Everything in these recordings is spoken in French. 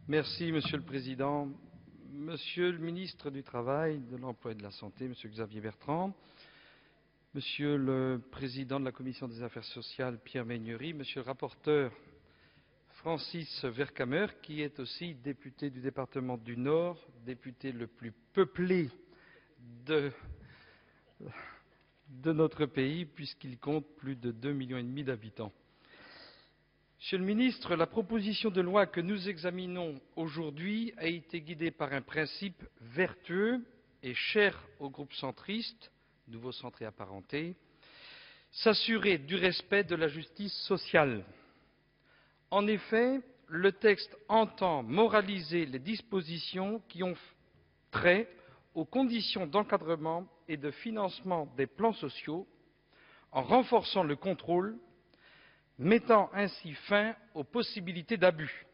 Merci, Monsieur le Président. Monsieur le ministre du Travail, de l'Emploi et de la Santé, Monsieur Xavier Bertrand, Monsieur le Président de la Commission des Affaires sociales, Pierre Megnery, Monsieur le rapporteur, Francis Vercamer, qui est aussi député du département du Nord, député le plus peuplé de notre pays, puisqu'il compte plus de 2,5 millions d'habitants. Monsieur le ministre, la proposition de loi que nous examinons aujourd'hui a été guidée par un principe vertueux et cher au groupe centriste, nouveau centre et apparenté, s'assurer du respect de la justice sociale. En effet, le texte entend moraliser les dispositions qui ont trait aux conditions d'encadrement et de financement des plans sociaux, en renforçant le contrôle, mettant ainsi fin aux possibilités d'abus.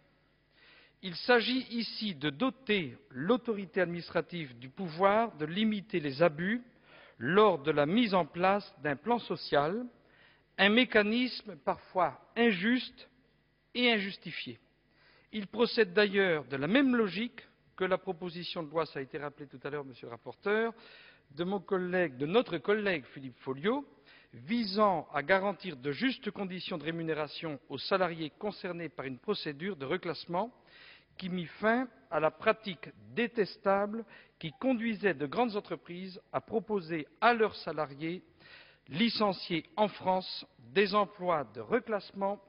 Il s'agit ici de doter l'autorité administrative du pouvoir de limiter les abus lors de la mise en place d'un plan social, un mécanisme parfois injuste et injustifié. Il procède d'ailleurs de la même logique que la proposition de loi, ça a été rappelé tout à l'heure, monsieur le rapporteur, de notre collègue Philippe Folliot, visant à garantir de justes conditions de rémunération aux salariés concernés par une procédure de reclassement qui mit fin à la pratique détestable qui conduisait de grandes entreprises à proposer à leurs salariés licenciés en France des emplois de reclassement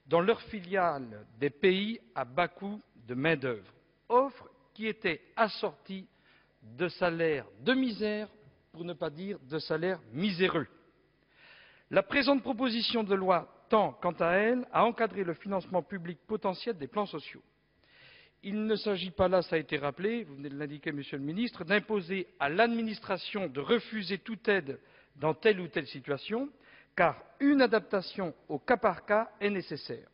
dans leurs filiales des pays à bas coût de main-d'œuvre, offre qui était assortie de salaires de misère, pour ne pas dire de salaires miséreux. La présente proposition de loi tend, quant à elle, à encadrer le financement public potentiel des plans sociaux. Il ne s'agit pas là, ça a été rappelé, vous venez de l'indiquer, Monsieur le Ministre, d'imposer à l'administration de refuser toute aide dans telle ou telle situation, car une adaptation au cas par cas est nécessaire.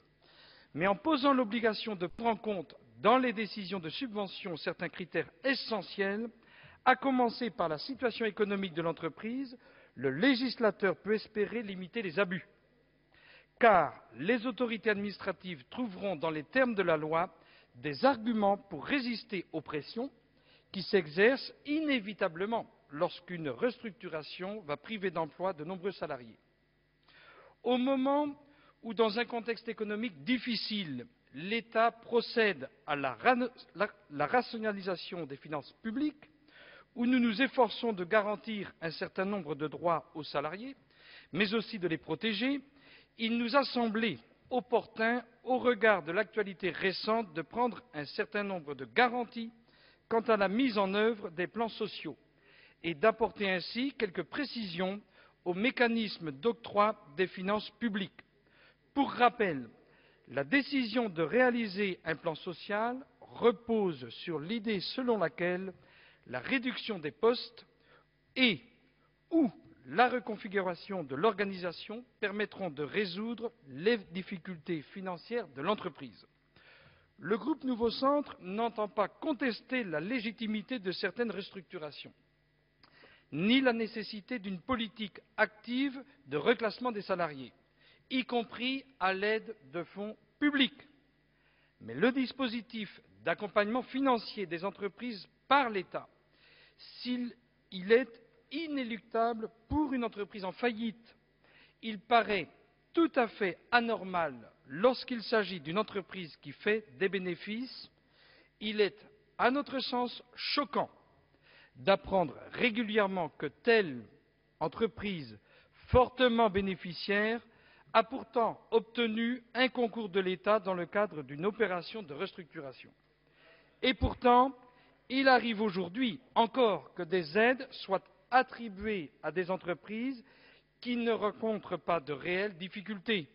Mais en posant l'obligation de prendre en compte dans les décisions de subvention certains critères essentiels, à commencer par la situation économique de l'entreprise, le législateur peut espérer limiter les abus. Car les autorités administratives trouveront dans les termes de la loi des arguments pour résister aux pressions qui s'exercent inévitablement lorsqu'une restructuration va priver d'emploi de nombreux salariés. Au moment où, dans un contexte économique difficile, l'État procède à la rationalisation des finances publiques, où nous nous efforçons de garantir un certain nombre de droits aux salariés, mais aussi de les protéger, il nous a semblé opportun, au regard de l'actualité récente, de prendre un certain nombre de garanties quant à la mise en œuvre des plans sociaux et d'apporter ainsi quelques précisions aux mécanismes d'octroi des finances publiques. Pour rappel, la décision de réaliser un plan social repose sur l'idée selon laquelle la réduction des postes et ou la reconfiguration de l'organisation permettront de résoudre les difficultés financières de l'entreprise. Le groupe Nouveau Centre n'entend pas contester la légitimité de certaines restructurations, ni la nécessité d'une politique active de reclassement des salariés, y compris à l'aide de fonds publics. Mais le dispositif d'accompagnement financier des entreprises par l'État, s'il est inéluctable pour une entreprise en faillite, il paraît tout à fait anormal lorsqu'il s'agit d'une entreprise qui fait des bénéfices. Il est, à notre sens, choquant d'apprendre régulièrement que telle entreprise fortement bénéficiaire a pourtant obtenu un concours de l'État dans le cadre d'une opération de restructuration. Et pourtant, il arrive aujourd'hui encore que des aides soient attribuées à des entreprises qui ne rencontrent pas de réelles difficultés,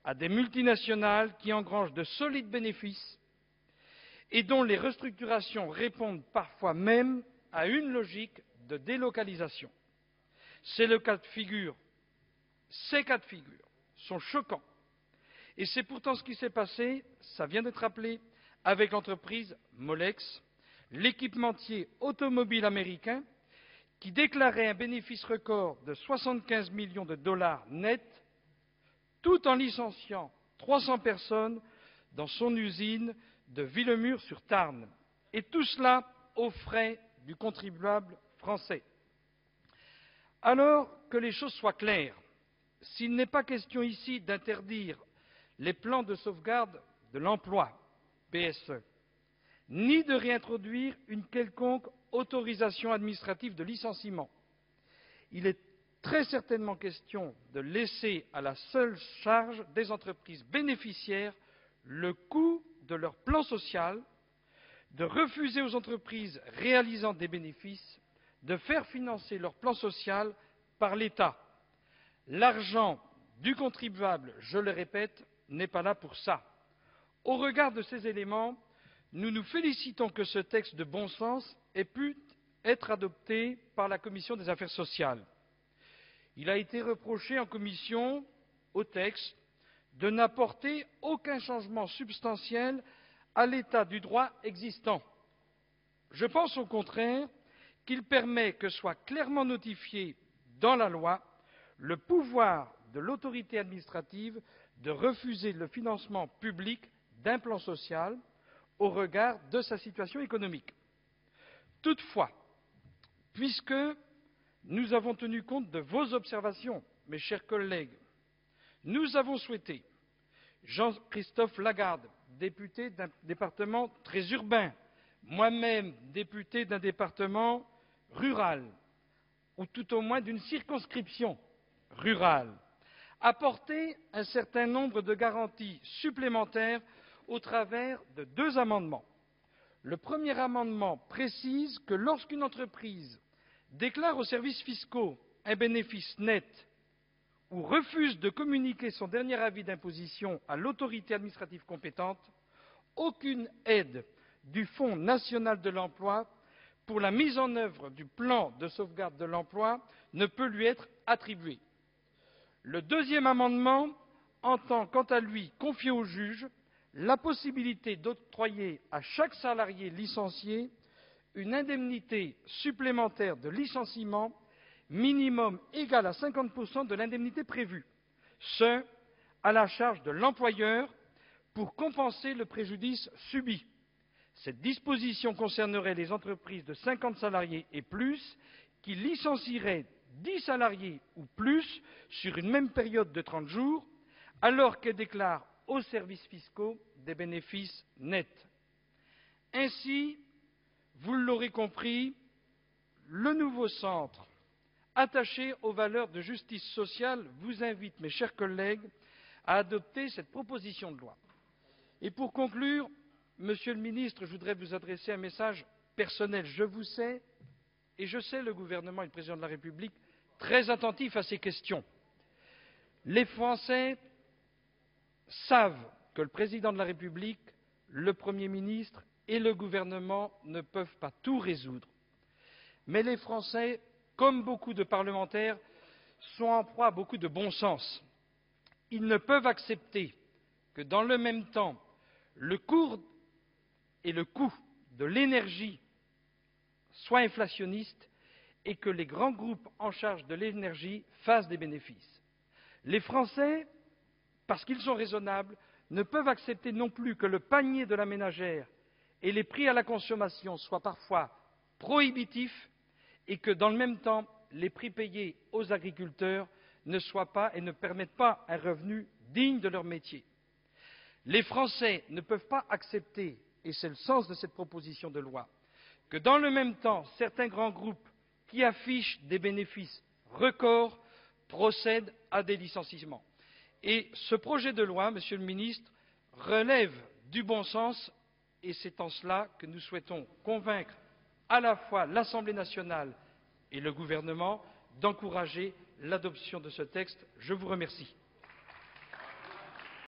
à des multinationales qui engrangent de solides bénéfices et dont les restructurations répondent parfois même à une logique de délocalisation. Ces cas de figure sont choquants. Et c'est pourtant ce qui s'est passé, ça vient d'être rappelé, avec l'entreprise Molex, l'équipementier automobile américain, qui déclarait un bénéfice record de 75 millions de dollars net, tout en licenciant 300 personnes dans son usine de Villemur-sur-Tarn, et tout cela aux frais du contribuable français. Alors que les choses soient claires, s'il n'est pas question ici d'interdire les plans de sauvegarde de l'emploi, PSE, ni de réintroduire une quelconque autorisation administrative de licenciement, il est très certainement question de laisser à la seule charge des entreprises bénéficiaires le coût de leur plan social, de refuser aux entreprises réalisant des bénéfices de faire financer leur plan social par l'État. L'argent du contribuable, je le répète, n'est pas là pour ça. Au regard de ces éléments, nous nous félicitons que ce texte de bon sens ait pu être adopté par la Commission des affaires sociales. Il a été reproché en commission au texte de n'apporter aucun changement substantiel à l'état du droit existant. Je pense au contraire qu'il permet que soit clairement notifié dans la loi le pouvoir de l'autorité administrative de refuser le financement public d'un plan social au regard de sa situation économique. Toutefois, puisque nous avons tenu compte de vos observations, mes chers collègues, nous avons souhaité, Jean-Christophe Lagarde, député d'un département très urbain, moi-même député d'un département rural, ou tout au moins d'une circonscription rurale, apporter un certain nombre de garanties supplémentaires au travers de 2 amendements. Le premier amendement précise que lorsqu'une entreprise déclare aux services fiscaux un bénéfice net ou refuse de communiquer son dernier avis d'imposition à l'autorité administrative compétente, aucune aide du Fonds national de l'emploi pour la mise en œuvre du plan de sauvegarde de l'emploi ne peut lui être attribuée. Le deuxième amendement entend, quant à lui, confier au juge la possibilité d'octroyer à chaque salarié licencié une indemnité supplémentaire de licenciement minimum égale à 50% de l'indemnité prévue, ce, à la charge de l'employeur pour compenser le préjudice subi. Cette disposition concernerait les entreprises de 50 salariés et plus qui licencieraient 10 salariés ou plus sur une même période de 30 jours, alors qu'elles déclarent aux services fiscaux des bénéfices nets. Ainsi, vous l'aurez compris, le nouveau centre, attaché aux valeurs de justice sociale, vous invite, mes chers collègues, à adopter cette proposition de loi. Et pour conclure, Monsieur le Ministre, je voudrais vous adresser un message personnel. Je vous sais, et je sais le gouvernement et le président de la République, très attentifs à ces questions. Les Français savent que le président de la République, le Premier ministre et le gouvernement ne peuvent pas tout résoudre. Mais les Français, comme beaucoup de parlementaires, sont en proie à beaucoup de bon sens. Ils ne peuvent accepter que dans le même temps, le cours et le coût de l'énergie soient inflationnistes et que les grands groupes en charge de l'énergie fassent des bénéfices. Les Français, parce qu'ils sont raisonnables, ne peuvent accepter non plus que le panier de la ménagère et les prix à la consommation soient parfois prohibitifs et que, dans le même temps, les prix payés aux agriculteurs ne soient pas et ne permettent pas un revenu digne de leur métier. Les Français ne peuvent pas accepter, et c'est le sens de cette proposition de loi, que dans le même temps, certains grands groupes qui affichent des bénéfices records procèdent à des licenciements. Et ce projet de loi, Monsieur le Ministre, relève du bon sens et c'est en cela que nous souhaitons convaincre à la fois l'Assemblée nationale et le gouvernement d'encourager l'adoption de ce texte. Je vous remercie.